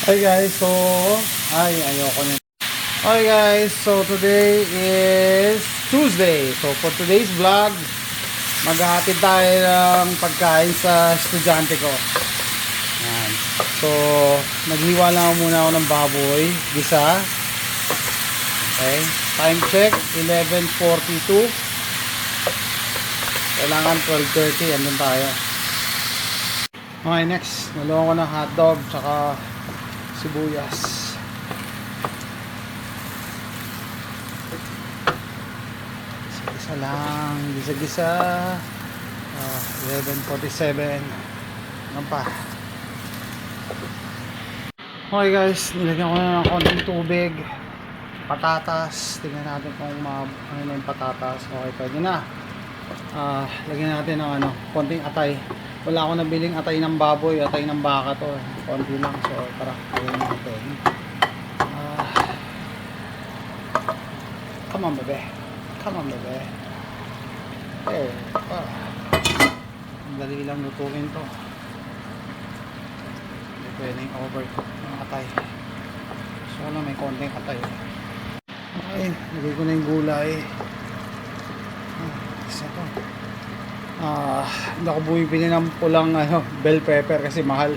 Hi guys, so ayoko na. Hi guys, so today is Tuesday. So for today's vlog, maghahatid tayo ng pagkain sa estudyante ko. Yan. So naghiwa lang muna ako ng baboy, gisa. Okay, time check 11:42. Kailangan 12:30, andun tayo. Okay, next, naluwan ko ng hotdog tsaka sibuyas. Gisa lang, gisa-gisa. 11:47. Ano pa? Okay guys, nilagyan ko na ng konting tubig. Patatas, tingnan natin kung ano na yung patatas. Okay, pwede na. Lagyan natin ng konting atay. Wala akong nabiling atay ng baboy, atay ng baka to. Konti lang, so tara, lagyan natin. Come on, bebe. Come on, bebe. There. Dali lang lutuin to. Hindi pwedeng overcook ng atay. So lang may konting atay. Okay, lagay ko na yung gulay. Isa to. Hindi ako bumibili ng pulang bell pepper kasi mahal.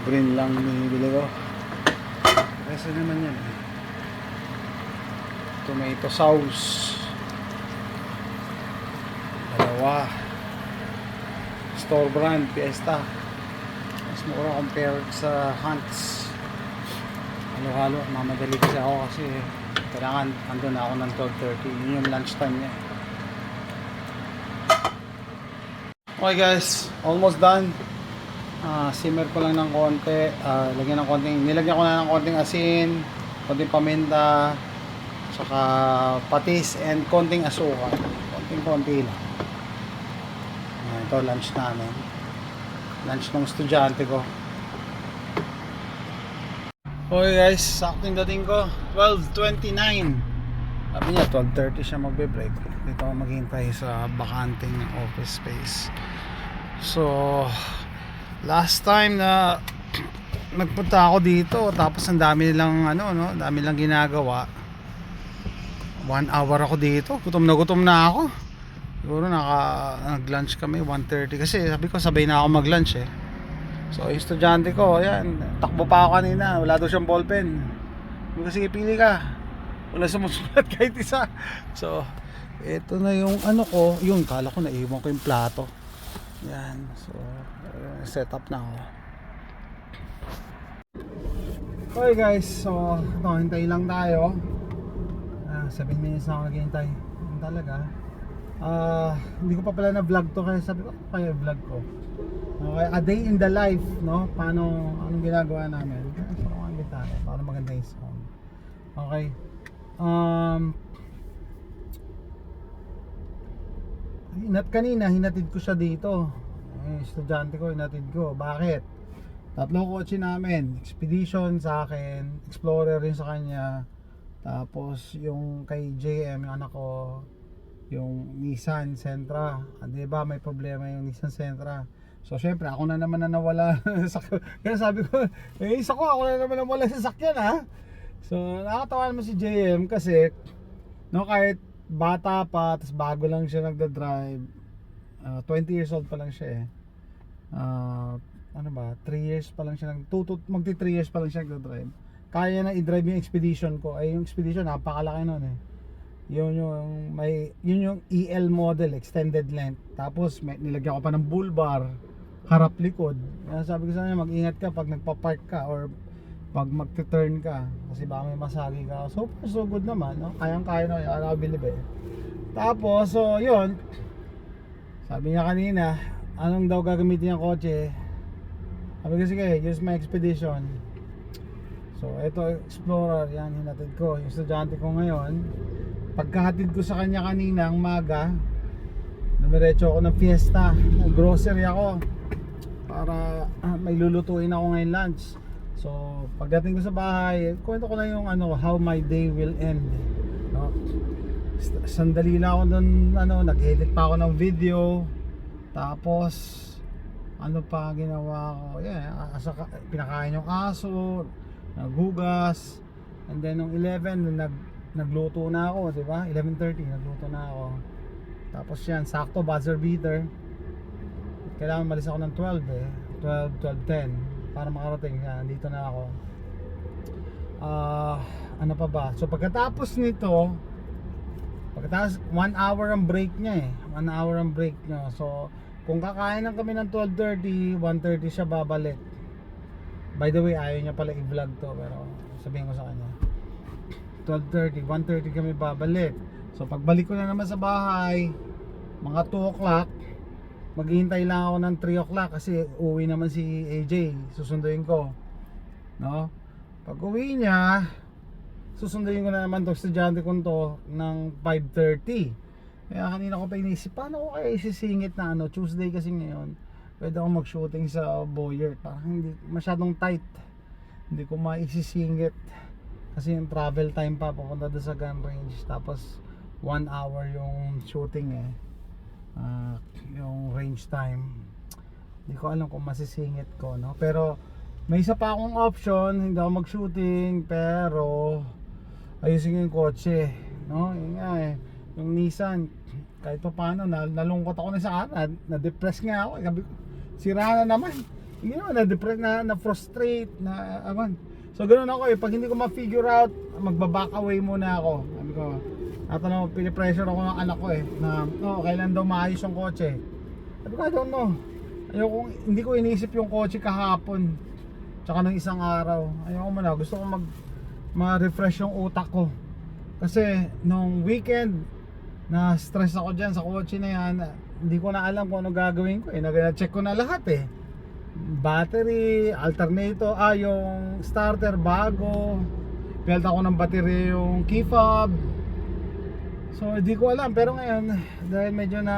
Green lang binibili ko. Kasi naman yan. Tomato sauce. Dalawa. Store brand Fiesta. Mas mura compared sa Hunt's. Halo-halo, mamadali kasi ako kasi kailangan andun na ako ng 12:30. Yun yung lunch time niya. Okay guys, almost done. Simmer ko lang ng konti. Nilagyan ko na ng konting asin, konting paminta, saka patis and konting asukal. Konting-konti lang. Ito lunch namin. Lunch ng estudyante ko. Okay guys, saktong dating ko 12:29. Sabi niya 12:30 siya magbe-break. Dito ako maghihintay sa bakanting office space. So last time na nagpunta ako dito, tapos ang dami nilang dami lang ginagawa. 1 hour ako dito. Gutom na ako. Siguro nag-lunch kami 1:30 kasi sabi ko sabay na ako mag-lunch eh. So yung estudyante ko, ayan, takbo pa ako kanina, wala daw siyang ballpen. Kasi pili ka. Wala sumusulat kahit isa. So ito na yung ko, yung kala ko naiwan ko yung plato. Yan. So set up na ako. Okay guys, so ito, hintayin lang tayo. 7 minutes na ako naghihintay. Yan talaga. Hindi ko pa pala na vlog to kaya sabi ko kaya vlog ko. Okay, a day in the life, no? Anong ginagawa namin? So, ang gitara para maganda yung sound. Okay. Hinatid ko siya dito. Estudyante ko, hinatid ko. Bakit? Tatlong kotse namin. Expedition sa akin, Explorer rin sa kanya. Tapos yung kay JM, yung anak ko, yung Nissan Sentra. Diba may problema yung Nissan Sentra. So syempre ako na naman na nawala. Kaya sabi ko, isa ko ako na naman nawala sa sasakyan ha. So nakakatawa naman si JM kasi kahit bata pa, tapos bago lang siya nagda-drive. 20 years old pa lang siya eh. 3 years pa lang siya magti 3 years pa lang siya nagda-drive. Kaya na i-drive yung Expedition ko. Ay yung Expedition napakalaki noon eh. Yun yung EL model, extended length. Tapos nilagyan ko pa ng bull bar, harap likod. Sabi ko sa kanya, mag-ingat ka pag nagpa-park ka or pag magte-turn ka kasi baka may masagi ka. So good naman, no? Kayang-kaya na yun, I believe eh. Tapos, so yun, sabi niya kanina, anong daw gagamitin yung kotse? Sabi ko, sige, use my Expedition. So ito, Explorer, yan, hinatid ko. Yung estudyante ko ngayon, pagkahatid ko sa kanya kanina ang maga, dumiretso ako ng Fiesta, grocery ako para may lulutuin ako ngayon lunch. So pagdating ko sa bahay, kwento ko na yung how my day will end, no? Sandali lang ako doon, nag-edit pa ako ng video. Tapos Ano pa ginawa ko? Pinakain yung aso, naghugas, and then nung 11 nagluto na ako, di ba? 11:30 nagluto na ako. Tapos yan, sakto buzzer beater. Kailangan malis ako ng 12 eh. 12:10 para makarating. Yan, nandito na ako. Ano pa ba? So pagkatapos 1 hour ang break niya eh. 1 hour ang break niya. So kung kakain lang kami ng 12:30, 1:30 siya babalik. By the way, ayaw niya pala i-vlog to, pero sabihin ko sa kanya 12:30, 1:30 kami babalik. So pagbalik ko na naman sa bahay, mga 2 o'clock, maghihintay lang ako ng 3 o'clock kasi uwi naman si AJ, susunduin ko, no? Pag uwi niya, susunduin ko na naman to estudyante ko to ng 5:30. Kaya kanina ko pa inisip, paano ko kaya isisingit na Tuesday kasi ngayon pwede ako mag-shooting sa Boyert, parang hindi masyadong tight, hindi ko maisisingit kasi yung travel time pa pupunta doon sa gun range, tapos 1 hour yung shooting eh. Yung range time hindi ko alam kung masisingit ko, no? Pero may isa pa akong option, hindi ako mag-shooting pero ayusin ko yung kotse, no? Yun nga eh, yung Nissan kahit pa paano nalungkot ako na sa na-depress nga ako, sabi ko sira na naman, hindi naman na-depress, na-frustrate na aman. So ganoon ako eh, pag hindi ko ma-figure out, magba-back away muna ako. Sabi ko, natanong, pinipressure ako ng anak ko eh na kailan daw maayos yung kotse. Sabi ko, I don't know, hindi ko iniisip yung kotse kahapon tsaka ng isang araw. Ayoko muna, gusto ko ma-refresh yung utak ko kasi nung weekend na stress ako dyan sa kotse na yan, hindi ko na alam kung ano gagawin ko eh. Nag-check ko na lahat eh, battery, alternator, yung starter bago, pinalta ko ng battery yung key fob. So hindi ko alam, pero ngayon dahil medyo na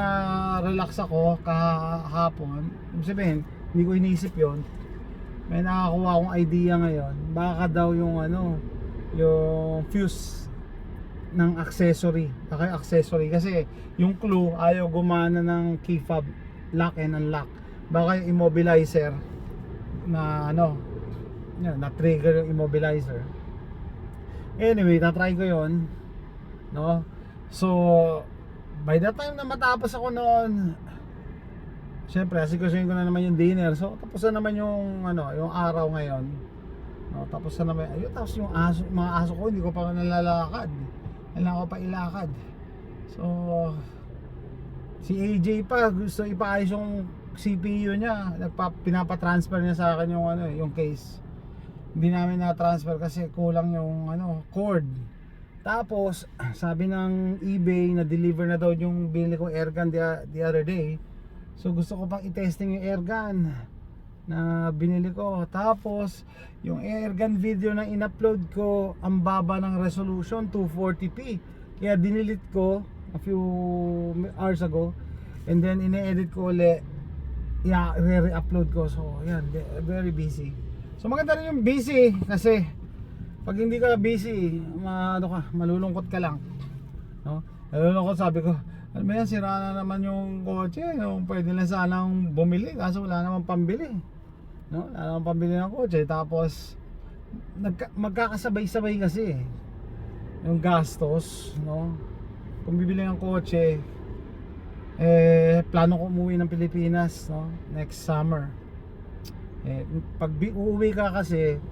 relax ako kahapon, ibig sabihin hindi ko iniisip yon, may nakakuha akong idea ngayon. Baka daw yung yung fuse ng accessory kasi yung clue ayaw gumana ng key fob, lock and unlock. Baka yung immobilizer na na trigger yung immobilizer. Anyway, na-try ko yon, no? So by the time na matapos ako noon, syempre asikusuhin ko na naman yung dinner. So tapos na naman yung yung araw ngayon, no? Tapos na naman tapos yung mga aso ko hindi ko pa nalalakad, kailangan ko pa ilakad. So si AJ pa gusto ipaayos yung CPU niya, pinapatransfer niya sa akin yung yung case. Hindi namin na-transfer kasi kulang yung cord. Tapos sabi ng eBay na deliver na daw yung binili kong airgun the other day. So gusto ko pang i-testing yung airgun na binili ko. Tapos yung airgun video na in-upload ko, ang baba ng resolution, 240p. Kaya dinilit ko a few hours ago, and then ine-edit ko ulit, re-upload ko. So yan, very busy. So maganda rin yung busy kasi pag hindi ka busy, malulungkot ka lang, no? Malulungkot, sabi ko, alam mo yan, sira na naman yung kotse, pwede na sanang bumili kaso wala namang pambili, no? Wala namang pambili ng kotse. Tapos magkakasabay-sabay kasi yung gastos, no? Kung bibili ng kotse, plano ko umuwi ng Pilipinas, no? Next summer. Pag uuwi ka kasi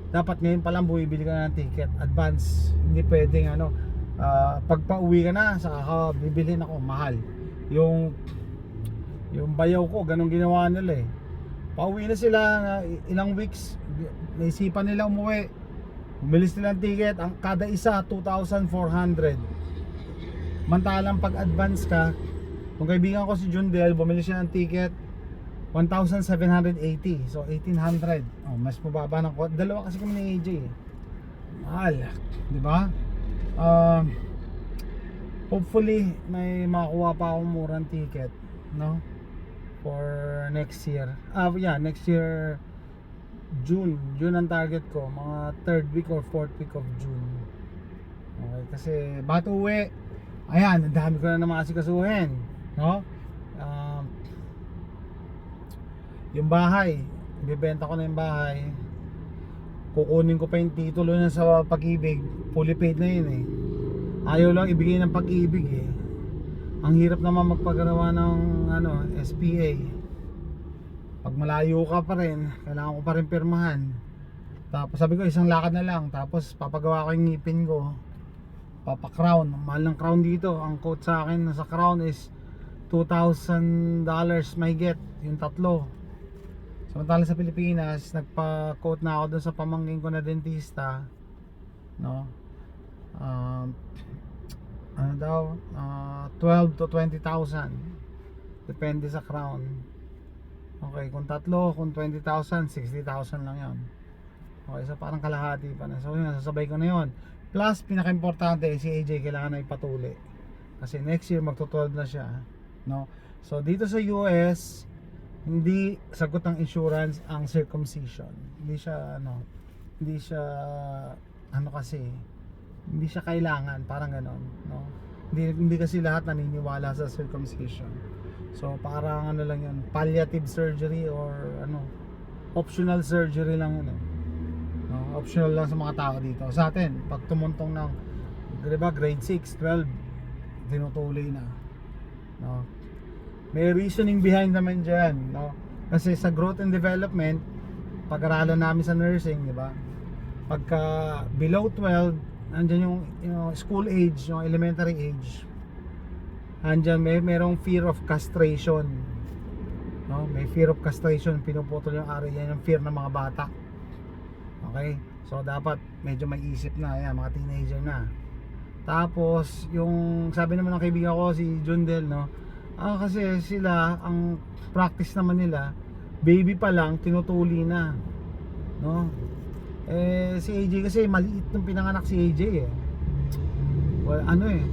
dapat ngayon pa lang bumibili ka ng ticket advance. Hindi pwedeng pag pauwi ka na saka ka bibili na ako, mahal. Yung bayaw ko ganun ginawa nila eh. Pauwi na sila na ilang weeks, naisipan nila umuwi, bumili sila ng ticket, ang kada isa 2,400. Mantalang pag advance ka, kung kaibigan ko si Jundel, bumili siya ng ticket 1,780, so 1,800. Mas mababa ng dalawa kasi kami ni AJ eh. Mahal, di ba? Hopefully may makuha pa akong murang ticket, no? For next year. Next year June ang target ko, mga 3rd week or 4th week of June. Okay, kasi ba't uwi? Ayan, ang dami ko na naman asikasuhin, no? Yung bahay, ibebenta ko na yung bahay. Kukunin ko pa yung titulo na sa Pag-ibig. Fully paid na yun eh. Ayaw lang ibigay ng Pag-ibig eh. Ang hirap naman magpagawa ng SPA. Pag malayo ka pa rin, kailangan ko pa rin pirmahan. Tapos sabi ko isang lakad na lang. Tapos papagawa ko yung ngipin ko. Papa-crown. Mahal ng crown dito. Ang quote sa akin sa crown is $2,000 may get. Yung tatlo. Samantala sa Pilipinas, nagpa-quote na ako dun sa pamangkin ko na dentista, no? Ano daw? 12 to 20,000. Depende sa crown. Okay, kung tatlo, kung 20,000, 60,000 lang 'yon. Okay, so parang kalahati pa na. So yun, sasabay ko na 'yon. Plus, pinaka-importante si AJ kailangan na ipatuli. Kasi next year magto-12 na siya, no? So dito sa US, hindi sagot ng insurance ang circumcision. Hindi siya kasi hindi siya kailangan, parang ganon, no? Hindi kasi lahat naniniwala sa circumcision. So parang lang 'yun, palliative surgery or optional surgery lang 'yun. No, optional lang sa mga tao dito. Sa atin, pag tumuntong ng 'di ba, grade 6, 12, tinutuloy na. No? May reasoning behind naman dyan, no? Kasi sa growth and development, pag-aralan namin sa nursing, di ba? Pagka below 12, andyan yung school age, yung elementary age. Andyan merong fear of castration. No? May fear of castration, pinuputol yung ari, yan yung fear ng mga bata. Okay? So dapat medyo may isip na, yan, mga teenager na. Tapos, yung sabi naman ng kaibigan ko, si Jundel, no? Kasi sila, ang practice naman nila, baby pa lang, tinutuli na, no? Si AJ kasi, maliit nung pinanganak si AJ eh. Well,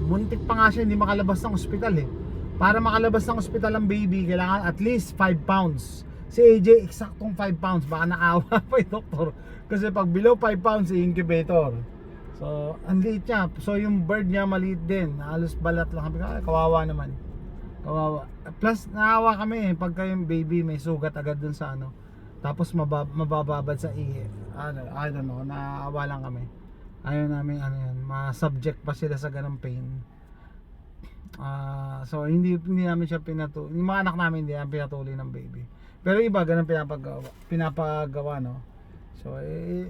muntik pa nga siya, hindi makalabas ng ospital eh. Para makalabas ng ospital ang baby, kailangan at least 5 pounds. Si AJ, eksaktong 5 pounds, baka naawa pa yung doktor. Kasi pag below 5 pounds, incubator. So, ang liit niya. So, yung bird niya maliit din. Halos balat lang. Kawawa naman. Kawawa. Plus, naawa kami pagka yung baby may sugat agad dun sa tapos mabababad sa ihi. I don't know. Naawa lang kami. Ayaw namin ma-subject pa sila sa ganung pain. So, hindi namin siya pinatuloy. Yung mga anak namin hindi namin pinatuloy ng baby. Pero iba, ganun pinapagawa, no? So,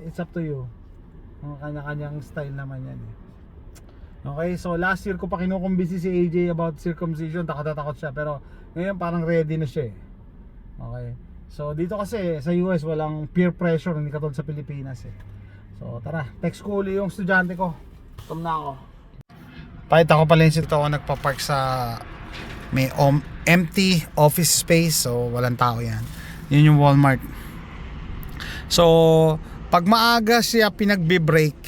it's up to you. Kanya-kanyang style naman yan eh. Okay, so last year ko pa kinukumbisi si AJ about circumcision, takot siya, pero ngayon parang ready na siya eh. Okay, so dito kasi sa US walang peer pressure, hindi katulad sa Pilipinas eh. So tara, text ko uli yung estudyante ko. Come na ako. Pakita ko pala yung sito ako nagpa-park sa may empty office space, so walang tao yan. Yun yung Walmart. So pag maaga siya pinagbe-break,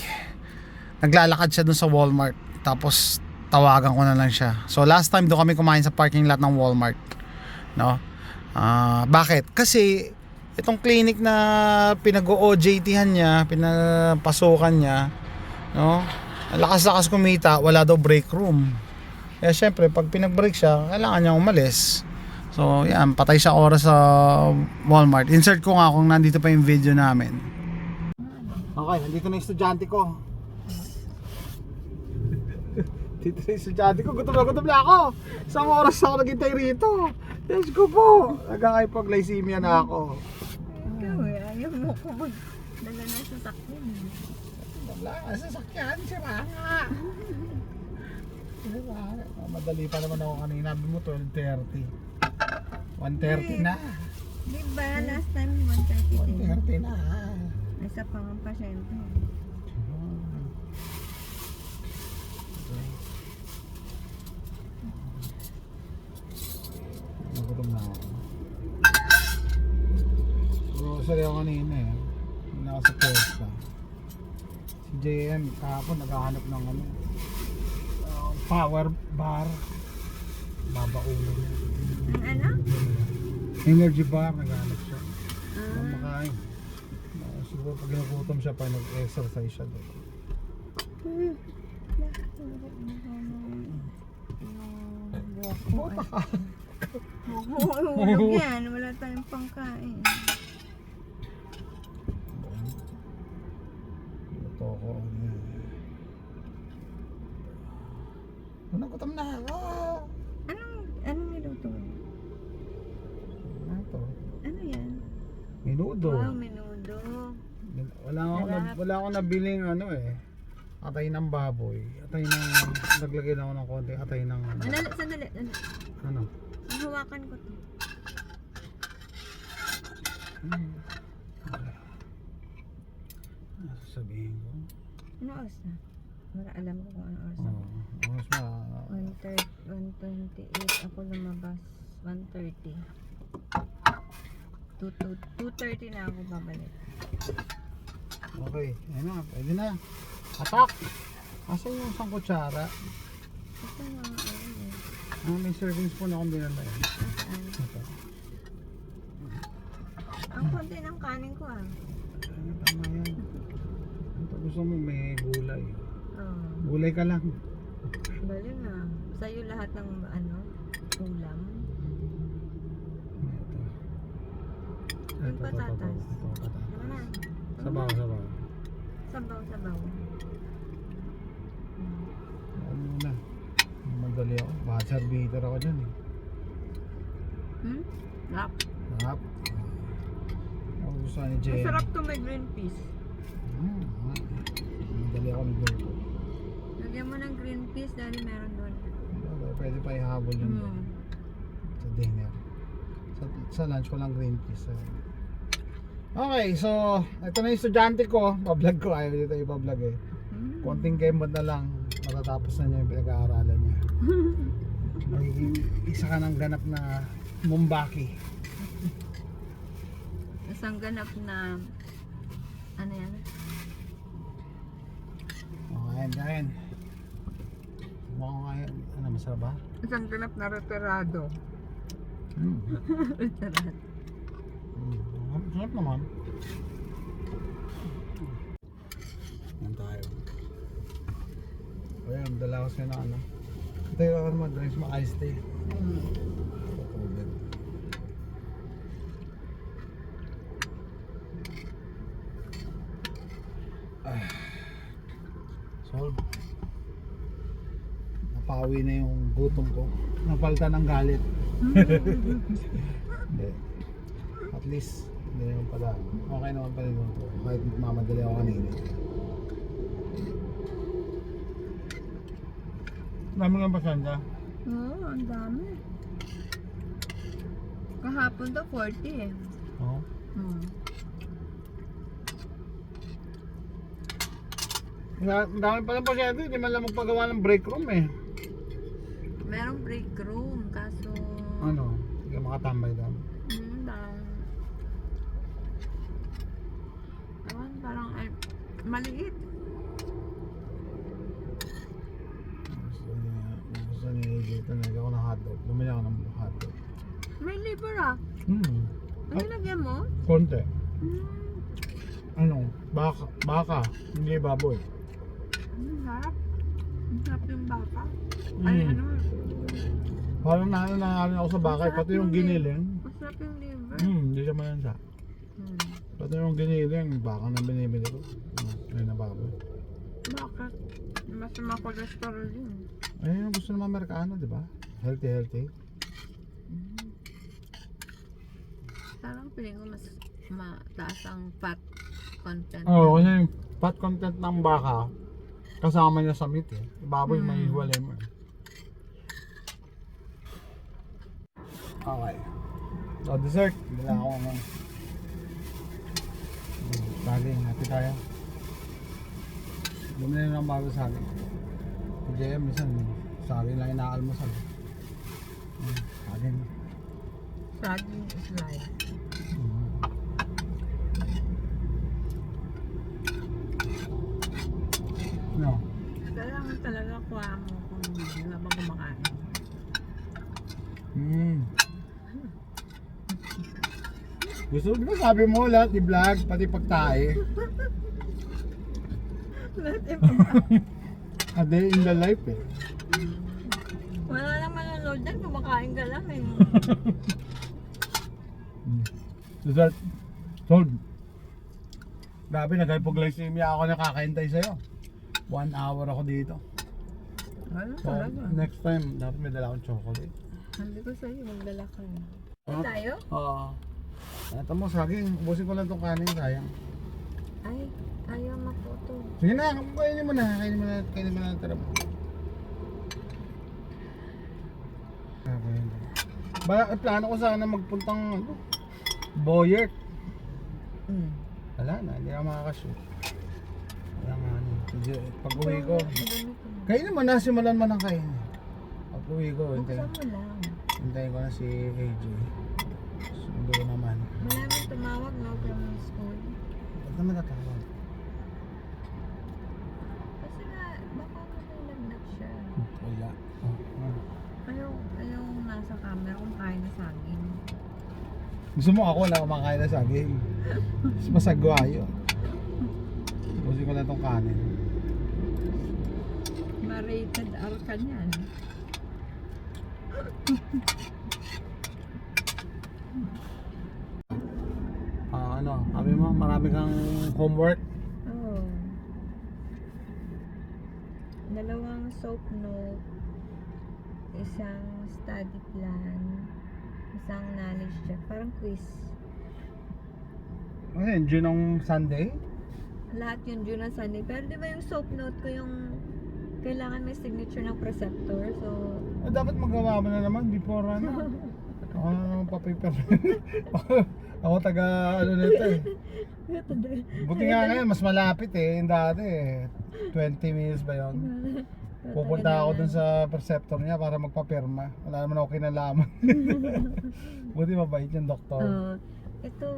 naglalakad siya dun sa Walmart. Tapos tawagan ko na lang siya. So last time doon kami kumain sa parking lot ng Walmart, no? Bakit? Kasi itong clinic na pinag-OJT-han niya, pinapasukan niya, no? Lakas-lakas kumita, wala daw break room. Kaya syempre pag pinag-break siya, kailangan niya umalis. So yan, patay siya oras sa Walmart. Insert ko nga kung nandito pa yung video namin. Okay, nandito na yung estudyante ko. Dito na yung estudyante ko. Gutom na ako. Isang oras ako naghintay rito. Let's go po. Nagkaka-hypoglycemia na ako. Ikaw ayaw mo ko magdala ng sasakyan. Wala, sasakyan. Sira nga. Madali pa naman ako kanina. Sabi mo 12:30. 1:30 na. Diba last time 1:30 din? 1:30 na. Isa pa ang pasyente. Nagutom na ako. Grocery ako kanina eh. Hindi ako sa pesta. Si JM kahapon naghahanap ng power bar. Babaulo niya. Ang Energy bar, naghahanap siya. Makain. Siguro pag nagutom siya pa, nag-exercise siya doon. Buta ka. Huwag mo uhulog yan. Wala tayong pangkain. Ito ko. Nagutom na. Anong niluto mo? Ito. Ano yan? Minudo. Wow, menudo. Wala akong nabiling ano eh. Atay ng baboy. Atay ng naglagay na ako ng konti atay ng Sandali. ano. Hawakan ko to. Sabihin ko. Ano oras na? Wala alam ko kung ano oras na. Mas 128 ako lumabas. 1:30. 2:30 na ako babalik. okay. Ayun na. Pwede na. Atak! Asan yung isang kutsara? Ito na May serving spoon akong binala eh. Saan? Ito. Ang konti ng kanin ko ah. Tama yan. Ito gusto mo may gulay. Oh, Gulay ka lang. bali na. Sa'yo lahat ng ulam. Ito. Yung patatas. Ito, patatas. Diba na? Sabaw. Sabaw. Ano muna. Madali ako. Baka servitor ako dyan eh. Lap. Sarap. Ako gusto ni Jen. Masarap to may green peas. Madali ako nagluto. Lagyan mo ng green peas dahil meron doon. Pwede pa ihabol yun sa dinner. Sa lunch ko lang green peas. Okay, so ito na yung estudyante ko. Pa-vlog ko. Ayaw dito ipa-vlog eh. Konting kembot na lang. Matatapos na niya yung pinag-aaralan niya. Magiging isa ka ng ganap na Mumbaki. Isang ganap na ano yan? Kain. Mukhang kain. Ano, masarap ba? Isang ganap na retirado. Retirado. Sarap naman. Yan tayo. Ayan, dala ko sa'yo na ano. Ito yung ako naman, drinks mo iced tea. Tubig. Solve. Napawi na yung gutom ko. Napalitan ng galit. Hindi. At least, hindi naman pala. Okay naman pala yung to. Kahit mamadali ako kanina. Dami nga ba sanda? Oo, ang dami. Kahapon to 40 eh. Oo. Ang dami pala pasyente. Hindi man lang magpagawa ng break room eh. Merong break room, kaso Ano? Hindi ka makatambay doon. parang maliit. Gusto niya dito. Nagay ako ng hotdog. Bumili ako ng hotdog. May liver ah. Ano lagyan mo? Konti. Ano? Baka. Hindi baboy. Ang sarap. Ang sarap yung baka. Parang nangalan ako sa bakay. Pati yung giniling. Masarap yung liver. Hindi siya malansa. Pati yung giniling. Baka na binibili ko. Ay na baboy. Bakit? Mas cholesterol yun. Ayun yung gusto naman Amerikano, di ba? Healthy. Parang piling ko mas mataas ang fat content. Oo, kasi yung fat content ng baka kasama niya sa meat eh. Baboy may hiwalay mo eh. Okay. So dessert, bila ako ng saging, happy tayo. Bumili na ng bago saging. Si JM minsan, saging lang inaalmusal. Saging. Saging is life. No. Kailangan talaga kuha mo kung habang kumakain. Gusto mo sabi mo lahat i-vlog, pati pagtae. Lahat A day in the life eh. Wala lang old yan, kumakain ka lang eh. Result. Sold. Grabe, nag-hypoglycemia ako nakakaintay sa'yo. 1 hour ako dito. Ano So, talaga? next time, dapat may dala akong chocolate. Sabi ko sa'yo, magdala ka na. Ah. Tayo? Oo. Ito mo, saging. Ubusin ko lang itong kanin, sayang. Ay, ayaw maputo. Sige na, kainin mo na. Kainin mo na ang tarap. Plano ko sana magpuntang Boyert. Wala na, hindi ako makakashoot. Wala nga ano. Pag uwi ko, kainin mo na, simulan mo ng kainin. Pag uwi ko, Buksan mo lang. hintayin ko na si AJ. Sundo naman. Maraming tumawag no from school. Ba't naman tatawag? Kasi nga, baka nalagnat siya. Wala. Ayaw nasa camera kung kain na saging. Gusto mo ako na kumakain na saging. Mas masagwa yun. Ubusin ko lang itong kanin. Ma-rated R ka niyan. Ano, sabi mo, marami kang homework. Oo. Dalawang soap note, isang study plan, isang knowledge check, parang quiz. Ano yun, June ng Sunday? Lahat yun due na Sunday. Pero di ba yung soap note ko yung kailangan may signature ng preceptor? So, Dapat magawa mo na naman before ano. Ako na naman pa-paper. Ako taga ano nito eh. Buti nga ngayon, mas malapit eh. Yung dati eh. 20 minutes ba yun? Pupunta ako dun sa preceptor niya para magpapirma. Wala naman ako kinalaman. Buti mabait yung doktor. ito,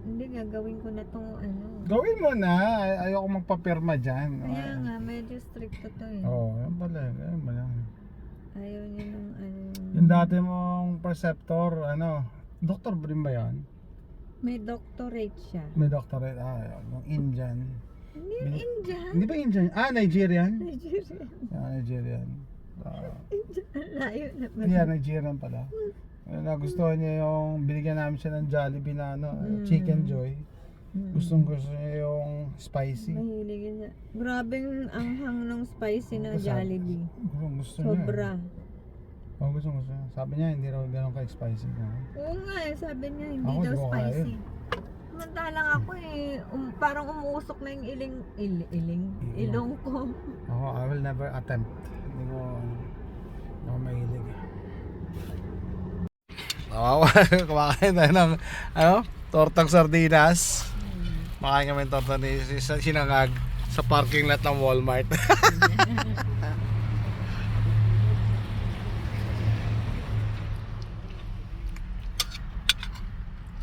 hindi gagawin ko na tong ano. Gawin mo na. Ayoko magpapirma dyan. Kaya nga, medyo strict to eh. Oo, yan pala. Yan pala. Ayaw niyo nung ano. Yung dati mong preceptor, ano, doktor ba rin ba yan? May doctorate siya. May doctorate, yung Indian. Hindi yung Indian. Hindi ba Indian? Nigerian? Nigeria. Nigerian. Layo na ba? Yeah, Nigerian pala. Nagustuhan niya yung, binigyan namin siya ng Jollibee na ano, Chicken Joy. Gustong gusto niya yung spicy. Mahilig yun siya. Grabing anghang ng spicy ng Jollibee. Gusto niya. Sobra. Oh, gusto niya. Sabi niya, hindi raw ganun ka-spicy. Oo nga eh, sabi niya hindi Ako, daw di ko kaya. spicy. Samantalang ako eh, parang umuusok na yung ilong ko. Ako, I will never attempt. Hindi ko mahilig. Kumakain tayo ng tortang sardinas. Makain kami ng torta ni Sinangag sa parking lot ng Walmart.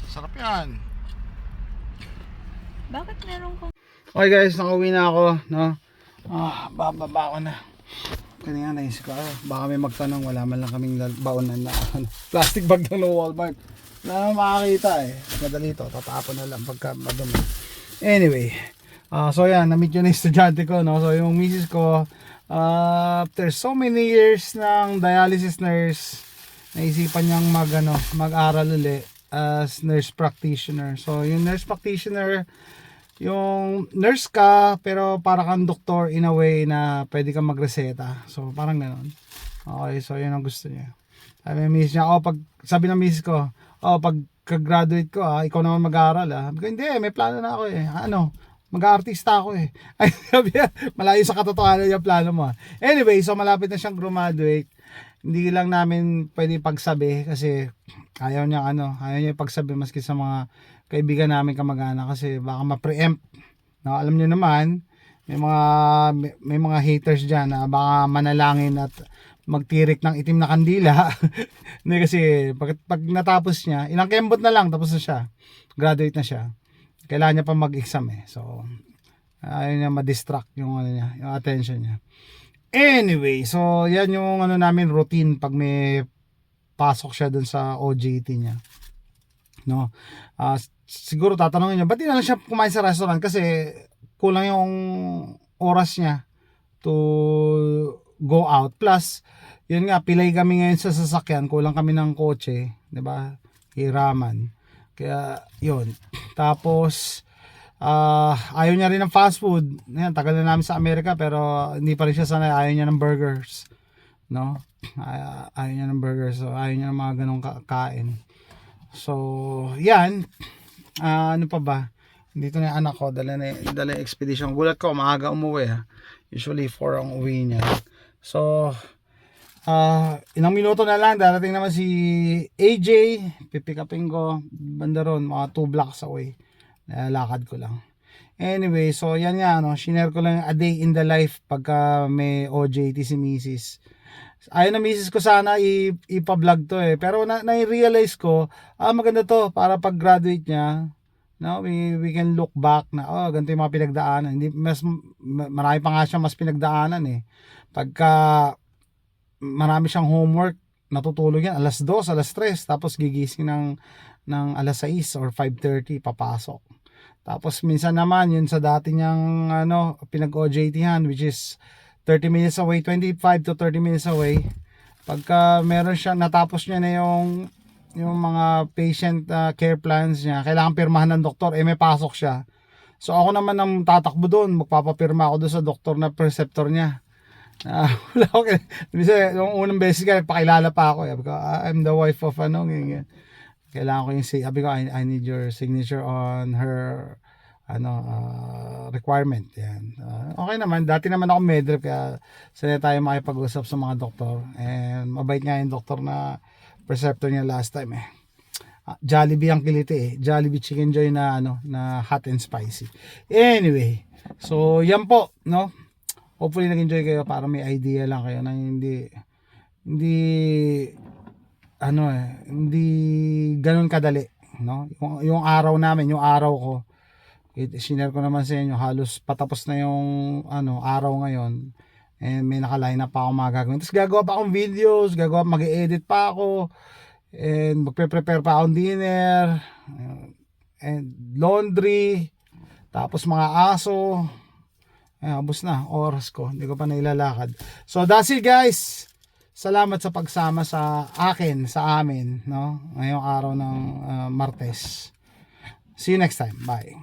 Sarap yan. Bakit meron ko? Okay guys, nakauwi na ako, no? Bababa ako na. Kanina naisip ko, baka may magtanong, wala man lang kaming baonan na plastic bag ng Walmart. Wala naman makakita eh. Madali to, tatapon na lang pagka madumi. Anyway, so yan, na-meet yun na yung estudyante ko, no? So yung misis ko, after so many years ng dialysis nurse, naisipan niyang mag-aral uli as nurse practitioner. So yung nurse practitioner, yung nurse ka pero para kang doktor in a way na pwede kang magreseta. So parang ganoon. Okay, so yun ang gusto niya. Sabi ng misis ko, pag graduate ko ikaw naman mag-aaral Sabi ko, hindi, may plano na ako eh. Mag-aartista ako eh. Ay, sabi niya, malayo sa katotohanan yung plano mo. Anyway, so malapit na siyang graduate. Hindi lang namin pwede pagsabi kasi ayaw niya pagsabi maski sa mga kaibigan namin kamag-anak kasi baka ma-preempt. No, alam niyo naman, may mga haters diyan na baka manalangin at magtirik ng itim na kandila. Hindi kasi pag natapos niya, ilang kembot na lang tapos na siya. Graduate na siya. Kailangan niya pa mag-exam eh. So ayaw niya ma-distract yung yung attention niya. Anyway, so yan yung namin routine pag may pasok siya dun sa OJT niya. No. Siguro tatanungin niya, ba't di na lang siya kumain sa restaurant kasi kulang yung oras niya to go out. Plus, yun nga, pilay kami ngayon sa sasakyan, kulang kami ng kotse, 'di ba? Hiraman. Kaya yun. Tapos ayaw niya rin ng fast food. Ayan, tagal na namin sa Amerika pero hindi pa rin siya sanay. Ayaw niya ng burgers, no? Ayaw niya ng burgers, so ayaw niya ng mga ganong kain. So, yan. Ano pa ba? Dito na yung anak ko, dala yung expedition. Gulat ko, maaga umuwi. Usually 4 ang uwi niya. So, ilang minuto na lang, darating naman si AJ. Pipick upin ko, banda ron, mga 2 blocks away. Lakad ko lang. Anyway, so yan nga, shinare ko lang a day in the life pagka may OJT si Mrs. Ayun na Mrs. ko sana ipa-vlog to pero na-realize ko, maganda to para pag graduate niya, no, we can look back na ganito yung mga pinagdaanan. Hindi marami pa nga siya mas pinagdaanan pagka marami siyang homework, natutulog yan alas 2, alas 3, tapos gigising ng alas 6 or 5:30 papasok. Tapos minsan naman yun sa dati niyang pinag-OJT-han, which is 30 minutes away, 25 to 30 minutes away. Pagka meron siya, natapos niya na yung mga patient care plans niya, kailangan pirmahan ng doktor, may pasok siya. So ako naman ang tatakbo doon, magpapapirma ako doon sa doktor na preceptor niya. Wala ako, yung unang beses ka, nagpakilala pa ako. Sabi ko, I'm the wife of ganyan. Kailangan ko yung sabi ko, I need your signature on her requirement. Yan. Okay naman, dati naman ako medrep, kaya sanay tayo makipag-usap sa mga doktor, and mabait nga yung doktor na preceptor niya last time Jollibee ang kiliti Jollibee Chicken Joy na na hot and spicy. Anyway, so yan po, no, hopefully nag-enjoy kayo, para may idea lang kayo na hindi hindi ganun kadali, no, yung araw namin, yung araw ko, sinare ko naman sa inyo, halos patapos na yung araw ngayon, and may naka-line up pa ako mga gagawin. Tapos gagawa pa akong videos, mag-edit pa ako, and magpe-prepare pa akong dinner, and laundry, tapos mga aso. Abos na oras ko, hindi ko pa nailalakad. So that's it guys, salamat sa pagsama sa amin, no, ngayong araw ng Martes. See you next time, bye.